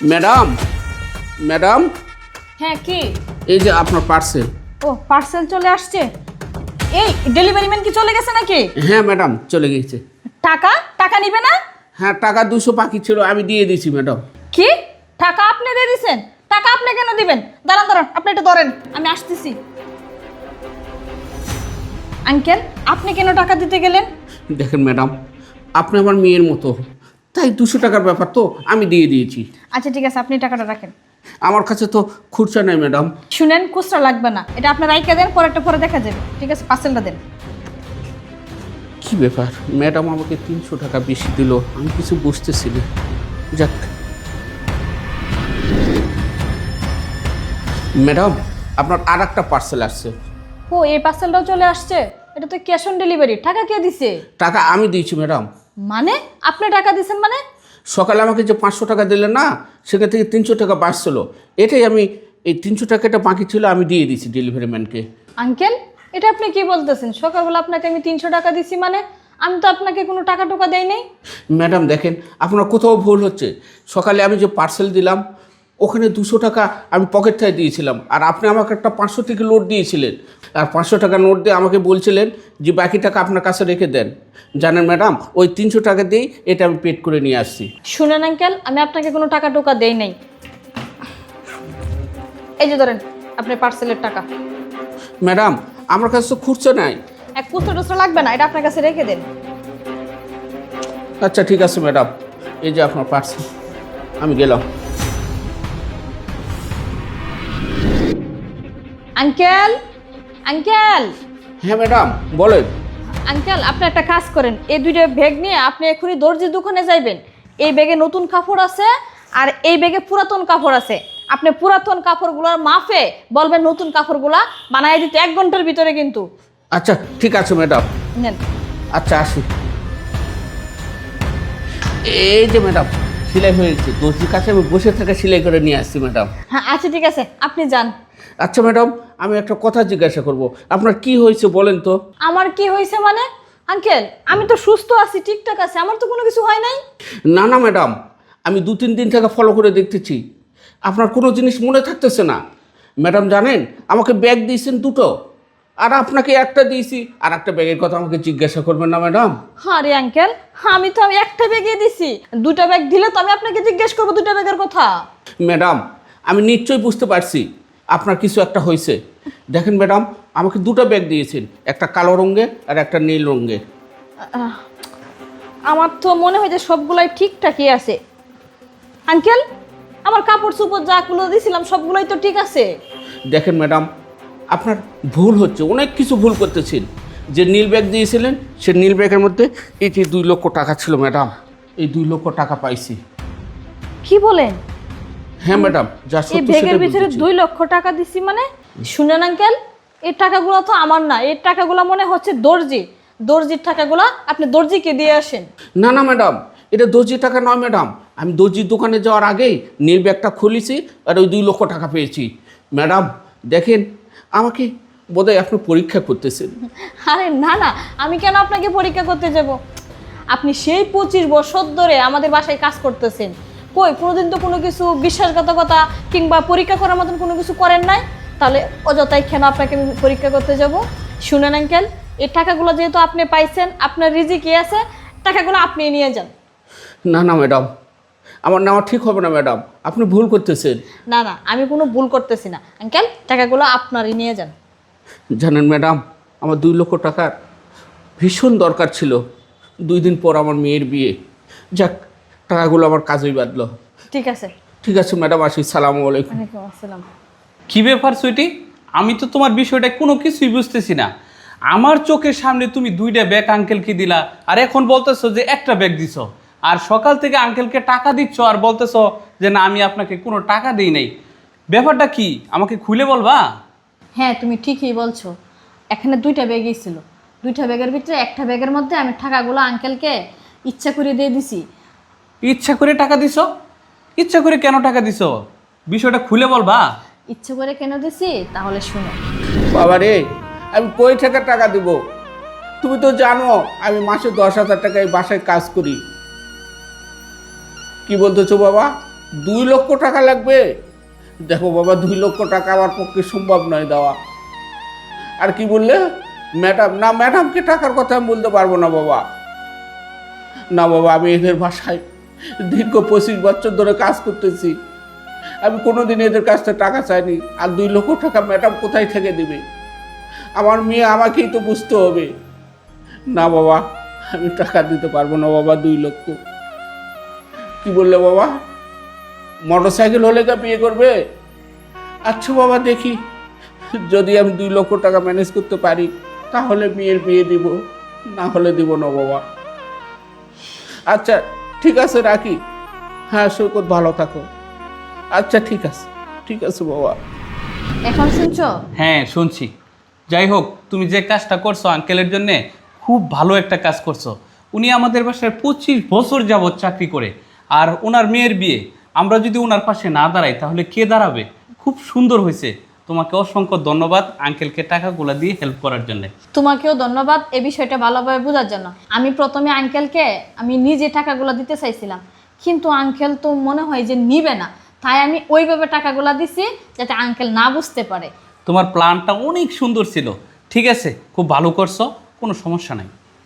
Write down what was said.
Madam, madam, হ্যাঁ কি? এই যে আপনার পার্সেল। ও পার্সেল চলে আসছে। এই ডেলিভারি ম্যান কি চলে গেছে নাকি? হ্যাঁ ম্যাডাম, চলে গিয়েছে। টাকা টাকা নিবে না? হ্যাঁ, টাকা 200 বাকি ছিল, আমি দিয়ে দিয়েছি ম্যাডাম। কি টাকা আপনি দিয়ে দিছেন? টাকা আপনি কেন দিবেন? দাঁড়ান দাঁড়ান, আপনি এটা ধরেন, আমি আসতেছি। আঙ্কেল, আপনি কেন টাকা দিতে গেলেন? দেখেন ম্যাডাম, আপনি আমার মেয়ের মতো, তাই 200 টাকার ব্যাপার তো আমি দিয়ে দিয়েছি। আচ্ছা ঠিক আছে, আপনি টাকাটা রাখেন। আমার কাছে তো খুচরা নেই ম্যাডাম। শুনেন, খুচরা লাগবে না, এটা আপনার রাইখা দেন, পরেরটা পরে দেখা যাবে। ঠিক আছে, পার্সেলটা দেন। কি ব্যাপার, ম্যাডাম আমাকে 300 টাকা বেশি দিল, আমি কিছু বুঝতেছি না। যাক ম্যাডাম, আপনার আর একটা পার্সেল আসছে। ও এই পার্সেলটাও চলে আসছে? এটা তো ক্যাশ অন ডেলিভারি। টাকা কে দিছে? টাকা আমি দিয়েছি ম্যাডাম। মানে আপনি টাকা দিছেন মানে? সকালে আমাকে যে 500 টাকা দিলেন না, সেখান থেকে 300 টাকা বাঁচছিল, এটাই আমি, এই 300 টাকাটা বাকি ছিল, আমি দিয়ে দিয়েছি ডেলিভারি ম্যানকে। আঙ্কেল, এটা আপনি কি বলতেছেন? সকালবেলা আপনাকে আমি 300 টাকা দিছি, মানে আমি তো আপনাকে কোনো টাকা টোকা দেই নাই। ম্যাডাম দেখেন, আপনার কোথাও ভুল হচ্ছে। সকালে আমি যে পার্সেল দিলাম, ওখানে 200 টাকা আমি পকেট থেকে দিয়েছিলাম, আর আপনি আমাকে একটা 500 থেকে নোট দিয়েছিলেন, আর 500 টাকা নোট দিয়ে আমাকে বলছিলেন যে বাকি টাকা আপনার কাছে রেখে দেন। জানেন ম্যাডাম, ওই 300 টাকা দিয়েই এটা আমি পেড করে নিয়ে আসছি। শুনেন আঙ্কেল, আমি আপনাকে কোনো টাকা টোকা দেই নাই। এই যে ধরেন আপনার পার্সেলের টাকা। ম্যাডাম, আমার কাছে তো খুচরো নাই। এক খুচরো টুচরো লাগবে না, এটা আপনার কাছে রেখে দেন। আচ্ছা ঠিক আছে ম্যাডাম, এই যে আপনার পার্সেল, আমি গেলাম। আঙ্কেল, আঙ্কেল, হ্যাঁ ম্যাডাম, বলেন। আঙ্কেল, আপনি একটা কাজ করেন, এই দুইটা ব্যাগ নিয়ে আপনি এখনই দর্জির দোকানে যাইবেন। এই ব্যাগে নতুন কাপড় আছে, আর এই ব্যাগে পুরাতন কাপড় আছে। আপনি পুরাতন কাপড়গুলোর মাপে বলবেন নতুন কাপড়গুলা বানাই দিতে 1 ঘন্টার ভিতরে কিন্তু। আচ্ছা ঠিক আছে ম্যাডাম। নেন। আচ্ছা আসি। এই যে ম্যাডাম, সেলাই হয়েছে, দর্জির কাছে আমি বসে থেকে সেলাই করে নিয়ে আসছি ম্যাডাম। হ্যাঁ আচ্ছা ঠিক আছে, আপনি যান। আচ্ছা ম্যাডাম, আমি একটা কথা জিজ্ঞাসা করব, আপনার কি হয়েছে বলেন তো? আমার কি হয়েছে মানে? আঙ্কেল, আমি তো সুস্থ আছি, ঠিকঠাক আছে, আমার তো কোনো কিছু হয় নাই। না না ম্যাডাম, আমি 2-3 দিন থেকে ফলো করে দেখতেছি, আপনার কোনো জিনিস মনে থাকতেছে না। ম্যাডাম জানেন, আমাকে ব্যাগ দিয়েছেন 2টো, আর আপনাকে একটা দিয়েছি, আর একটা ব্যাগের কথা আমাকে জিজ্ঞাসা করবেন না ম্যাডাম? হ্যাঁ রে আঙ্কেল, আমি তো একটা ব্যাগে দিছি, 2টা ব্যাগ দিলে তো আমি আপনাকে জিজ্ঞেস করবো 2টা ব্যাগের কথা। ম্যাডাম, আমি নিশ্চয়ই বুঝতে পারছি আপনার কিছু একটা হয়েছে। দেখেন ম্যাডাম, আমাকে 2টো ব্যাগ দিয়েছেন, একটা কালো রঙের আর একটা নীল রঙের। আহ, আমার তো মনে হয় যে সবগুলাই ঠিকঠাকই আছে। আঙ্কেল, আমার কাপড় চোপড় যাগুলো দিয়েছিলাম সবগুলোই তো ঠিক আছে। দেখেন ম্যাডাম, আপনার ভুল হচ্ছে, অনেক কিছু ভুল করতেছেন। যে নীল ব্যাগ দিয়েছিলেন, সে নীল ব্যাগের মধ্যে এই যে 2 লক্ষ টাকা ছিল ম্যাডাম, এই 2 লক্ষ টাকা পাইছি। কি বলেন? হ্যাঁ ম্যাডাম, যা এই সত্যি ব্যাগের সেটা ভিতরে বলতেছি। 2 লক্ষ টাকা দিছি মানে? শুনেন আঙ্কেল, এই টাকাগুলো তো আমার না, এই টাকাগুলো মনে হচ্ছে দর্জির টাকাগুলো। আপনি দর্জিকে দিয়ে আসেন। না না ম্যাডাম, এটা দর্জির টাকা নয় ম্যাডাম, আমি দর্জির দোকানে যাওয়ার আগেই নীল ব্যাগটা খুলেছি, আর ওই 2 লক্ষ টাকা পেয়েছি। ম্যাডাম দেখেন, আমাকে বোধহয় আপনি পরীক্ষা করতেছেন। আরে না না, আমি কেন আপনাকে পরীক্ষা করতে যাব? আপনি সেই 25 বছর ধরে আমাদের বাসায় কাজ করতেছেন, কই কোনোদিন তো কোনো কিছু বিশ্বাসঘাতকতা কিংবা পরীক্ষা করার মতন কোনো কিছু করেন নাই, তাহলে অযথাই কেন আপনাকে আমি পরীক্ষা করতে যাব? শুনেন আঙ্কেল, এই টাকাগুলো যেহেতু আপনি পাইছেন, আপনার রিজিকে আছে, টাকাগুলো আপনি নিয়ে যান। না না ম্যাডাম, আমার নেওয়া ঠিক হবে না ম্যাডাম, আপনি ভুল করতেছেন। না না, আমি কোনো ভুল করতেছি না আঙ্কেল, টাকাগুলো আপনারই নিয়ে যান। জানেন ম্যাডাম, আমার 2 লক্ষ টাকার ভীষণ দরকার ছিল, 2 দিন পর আমার মেয়ের বিয়ে। যাক, টাকাগুলো আমার কাজেই বাঁধলো। ঠিক আছে। ঠিক আছে ম্যাডাম, আসি, সালামু আলাইকুম। ওয়ালাইকুম আসসালাম। কি ব্যাপার সুইটি? আমি তো তোমার বিষয়টা কোনো কিছুই বুঝতেছি না। আমার চোখের সামনে তুমি 2টা ব্যাগ আঙ্কেলকে দিলা, আর এখন বলতেছো যে একটা ব্যাগ দিছো, আর সকাল থেকে আঙ্কেলকে টাকা দিচ্ছ আর বলতেছো যে না আমি আপনাকে কোনো টাকা দিই নাই। ব্যাপারটা কি আমাকে খুলে বলবা? হ্যাঁ তুমি ঠিকই বলছো, এখানে 2টা ব্যাগই ছিল, 2টা ব্যাগের ভিতরে একটা ব্যাগের মধ্যে আমি টাকাগুলো আঙ্কেলকে ইচ্ছা করে দিয়ে দিছি। ইচ্ছা করে টাকা দিছো? ইচ্ছা করে কেন টাকা দিছো? বিষয়টা খুলে বলবা? ইচ্ছে করে কেন দিছি তাহলে শুনো। বাবা রে, আমি কই থেকে টাকা দিব? তুমি তো জানো আমি মাসে 10,000 টাকা এই বাসায় কাজ করি। কি বলতেছো বাবা? 2 লক্ষ টাকা লাগবে? দেখো বাবা, 2 লক্ষ টাকা আমার পক্ষে সম্ভব নয় দেওয়া। আর কি বললে? ম্যাডাম? না, ম্যাডামকে টাকার কথা আমি বলতে পারবো না বাবা। না বাবা, আমি এদের বাসায় দীর্ঘ 25 বছর ধরে কাজ করতেছি, আমি কোনোদিন এদের কাছ থেকে টাকা চাইনি। আর 2 লক্ষ টাকা ম্যাডাম কোথায় থেকে দিবে? আমার মেয়ে আমাকেই তো বুঝতে হবে। না বাবা, আমি টাকা দিতে পারবো না বাবা 2 লক্ষ। কি বললে বাবা? মোটরসাইকেল হলে কা বিয়ে করবে? আচ্ছা বাবা, দেখি যদি আমি 2 লক্ষ টাকা ম্যানেজ করতে পারি তাহলে মেয়ের বিয়ে দিব, না হলে দিব না বাবা। আচ্ছা ঠিক আছে, রাখি। হ্যাঁ সৈকত, ভালো থাকো। আচ্ছা ঠিক আছে, ঠিক আছে বাবা। এখন শুনছো? হ্যাঁ শুনছি। যাই হোক, তুমি যে কাজটা করছো আঙ্কেলের জন্যে খুব ভালো একটা কাজ করছো। উনি আমাদের বাসায় 25 বছর যাবৎ চাকরি করে, আর ওনার মেয়ের বিয়ে আমরা যদি ওনার পাশে না দাঁড়াই তাহলে কে দাঁড়াবে? খুব সুন্দর হয়েছে। তোমাকে অসংখ্য ধন্যবাদ আঙ্কেলকে টাকাগুলো দিয়ে হেল্প করার জন্য। তোমাকেও ধন্যবাদ এই বিষয়টা ভালোভাবে বোঝার জন্য। আমি প্রথমে আঙ্কেলকে আমি নিজে টাকাগুলো দিতে চাইছিলাম, কিন্তু আঙ্কেল তো মনে হয় যে নিবে না, তাই আমি ওইভাবে টাকাগুলো দিছি যাতে আঙ্কেল না বুঝতে পারে। তোমার প্ল্যানটা অনেক সুন্দর ছিল। ঠিক আছে, খুব ভালো করছো, কোনো সমস্যা নাই।